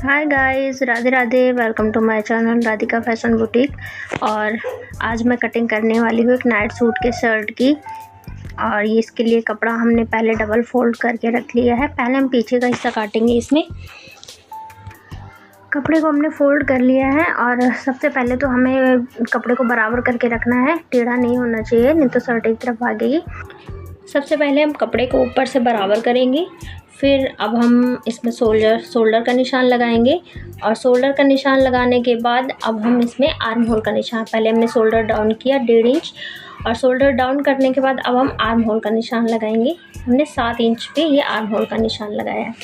Hi guys, Radhe Radhe. Welcome to my channel Radhika fashion boutique. और आज मैं कटिंग करने वाली हूँ एक नाइट सूट के शर्ट की। और ये इसके लिए कपड़ा हमने पहले डबल फोल्ड करके रख लिया है। पहले हम पीछे का हिस्सा काटेंगे। इसमें कपड़े को हमने फोल्ड कर लिया है और सबसे पहले तो हमें कपड़े को बराबर करके रखना है, टेढ़ा नहीं होना चाहिए, नहीं तो शर्ट एक तरफ भागेगी। सबसे पहले हम कपड़े को ऊपर से बराबर करेंगे। फिर अब हम इसमें शोल्डर का निशान लगाएंगे। और शोल्डर का निशान लगाने के बाद अब हम इसमें आर्म होल का निशान, पहले हमने शोल्डर डाउन किया 1.5 इंच, और शोल्डर डाउन करने के बाद अब हम आर्म होल का निशान लगाएंगे। हमने 7 इंच पे ये आर्म होल का निशान लगाया है।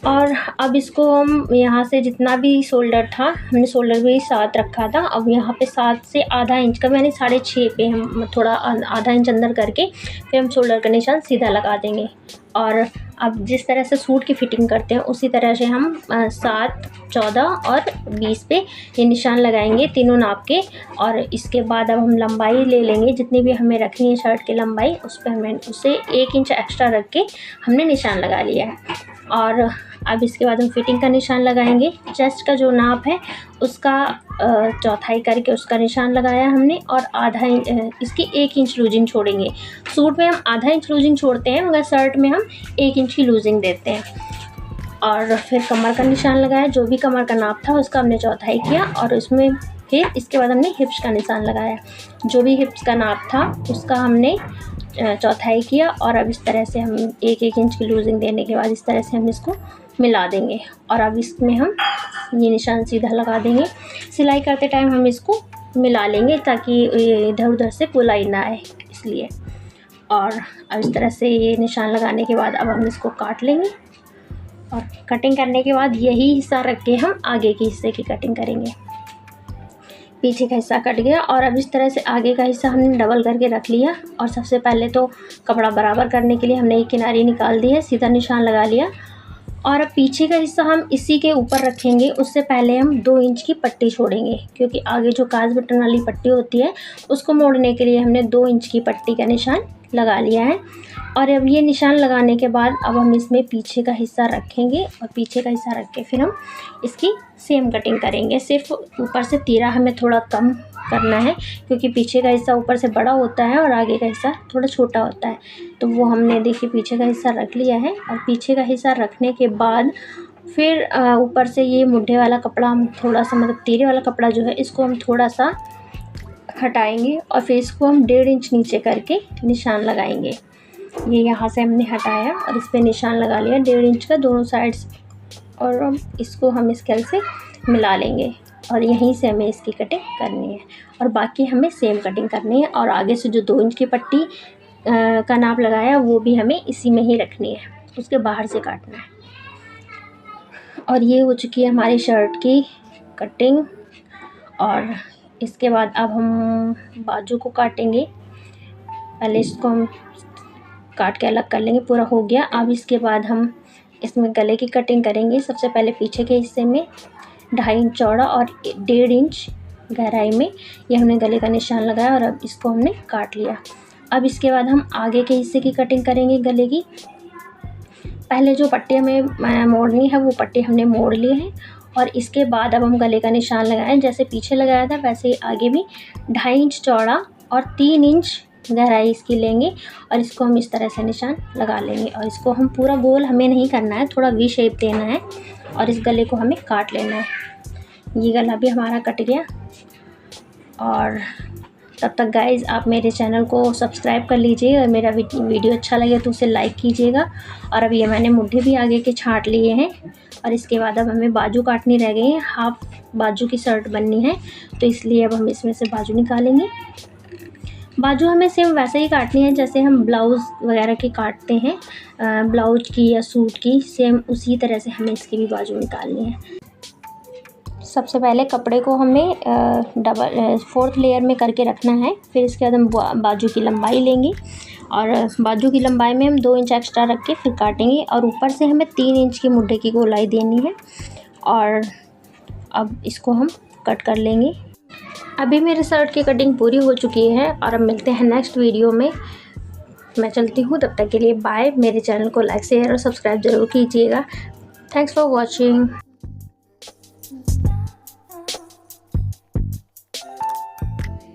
और अब इसको हम यहाँ से जितना भी शोल्डर था, हमने शोल्डर भी 7 रखा था, अब यहाँ पे 7 से आधा इंच का, यानी 6.5 पे हम थोड़ा आधा इंच अंदर करके फिर हम शोल्डर का निशान सीधा लगा देंगे। और अब जिस तरह से सूट की फ़िटिंग करते हैं उसी तरह से हम 7, 14 और 20 पे ये निशान लगाएंगे, तीनों नाप के। और इसके बाद अब हम लंबाई ले लेंगे, जितनी भी हमें रखनी है शर्ट की लंबाई, उस पर हमें उसे 1 इंच एक्स्ट्रा रख के हमने निशान लगा लिया है। और अब इसके बाद हम फिटिंग का निशान लगाएंगे। चेस्ट का जो नाप है उसका चौथाई करके उसका निशान लगाया हमने, और आधा इसकी 1 इंच लूजिंग छोड़ेंगे। सूट में हम आधा इंच लूजिंग छोड़ते हैं, मगर शर्ट में हम 1 इंच की लूजिंग देते हैं। और फिर कमर का निशान लगाया, जो भी कमर का नाप था उसका हमने चौथाई किया। और उसमें फिर इसके बाद हमने हिप्स का निशान लगाया, जो भी हिप्स का नाप था उसका हमने चौथाई किया। और अब इस तरह से हम 1-1 इंच की लूजिंग देने के बाद इस तरह से हम इसको मिला देंगे। और अब इसमें हम ये निशान सीधा लगा देंगे। सिलाई करते टाइम हम इसको मिला लेंगे ताकि इधर उधर से गोलाई ना आए, इसलिए। और अब इस तरह से ये निशान लगाने के बाद अब हम इसको काट लेंगे। और कटिंग करने के बाद यही हिस्सा रख के हम आगे के हिस्से की कटिंग करेंगे। पीछे का हिस्सा कट गया और अब इस तरह से आगे का हिस्सा हमने डबल करके रख लिया। और सबसे पहले तो कपड़ा बराबर करने के लिए हमने एक किनारी निकाल दी है, सीधा निशान लगा लिया। और अब पीछे का हिस्सा हम इसी के ऊपर रखेंगे। उससे पहले हम 2 इंच की पट्टी छोड़ेंगे, क्योंकि आगे जो काज बटन वाली पट्टी होती है उसको मोड़ने के लिए हमने 2 इंच की पट्टी का निशान लगा लिया है। और अब ये निशान लगाने के बाद अब हम इसमें पीछे का हिस्सा रखेंगे, और पीछे का हिस्सा रख के फिर हम इसकी सेम कटिंग करेंगे। सिर्फ ऊपर से तीरा हमें थोड़ा कम करना है, क्योंकि पीछे का हिस्सा ऊपर से बड़ा होता है और आगे का हिस्सा थोड़ा छोटा होता है। तो वो हमने देखिए पीछे का हिस्सा रख लिया है। और पीछे का हिस्सा रखने के बाद फिर ऊपर से ये मुड्ढे वाला कपड़ा हम थोड़ा सा, मतलब तीरे वाला कपड़ा जो है, इसको हम थोड़ा सा हटाएंगे। और फिर इसको हम 1.5 इंच नीचे करके निशान लगाएंगे। ये यहाँ से हमने हटाया और इस पर निशान लगा लिया 1.5 इंच का दोनों साइड्स। और अब इसको हम स्केल से मिला लेंगे और यहीं से हमें इसकी कटिंग करनी है। और बाकी हमें सेम कटिंग करनी है। और आगे से जो 2 इंच की पट्टी का नाप लगाया वो भी हमें इसी में ही रखनी है, उसके बाहर से काटना है। और ये हो चुकी है हमारी शर्ट की कटिंग। और इसके बाद अब हम बाजू को काटेंगे। पहले इसको हम काट के अलग कर लेंगे, पूरा हो गया। अब इसके बाद हम इसमें गले की कटिंग करेंगे। सबसे पहले पीछे के हिस्से में 2.5 इंच चौड़ा और 1.5 इंच गहराई में ये हमने गले का निशान लगाया। और अब इसको हमने काट लिया। अब इसके बाद हम आगे के हिस्से की कटिंग करेंगे गले की। पहले जो पट्टी हमें मोड़नी है वो पट्टी हमने मोड़ ली है। और इसके बाद अब हम गले का निशान लगाएं, जैसे पीछे लगाया था वैसे ही आगे भी 2.5 इंच चौड़ा और 3 इंच गहराई इसकी लेंगे। और इसको हम इस तरह से निशान लगा लेंगे। और इसको हम पूरा गोल हमें नहीं करना है, थोड़ा वी शेप देना है। और इस गले को हमें काट लेना है। ये गला भी हमारा कट गया। और तब तक गाइज़ आप मेरे चैनल को सब्सक्राइब कर लीजिए, और मेरा वीडियो अच्छा लगे तो उसे लाइक कीजिएगा। और अब ये मैंने मुड्ढे भी आगे के छाँट लिए हैं। और इसके बाद अब हमें बाजू काटनी रह गई है। हाफ बाजू की शर्ट बननी है, तो इसलिए अब हम इसमें से बाजू निकालेंगे। बाजू हमें सेम वैसे ही काटनी है जैसे हम ब्लाउज़ वगैरह की काटते हैं, ब्लाउज की या सूट की, सेम उसी तरह से हमें इसकी भी बाजू निकालनी है। सबसे पहले कपड़े को हमें 4th लेयर में करके रखना है। फिर इसके बाद हम बाजू की लंबाई लेंगे, और बाजू की लंबाई में हम 2 इंच एक्स्ट्रा रख के फिर काटेंगे। और ऊपर से हमें 3 इंच की मुड्ढे की गोलाई देनी है। और अब इसको हम कट कर लेंगे। अभी मेरे शर्ट की कटिंग पूरी हो चुकी है। और अब मिलते हैं नेक्स्ट वीडियो में। मैं चलती हूँ, तब तक के लिए बाय। मेरे चैनल को लाइक शेयर और सब्सक्राइब ज़रूर कीजिएगा। Thanks for watching.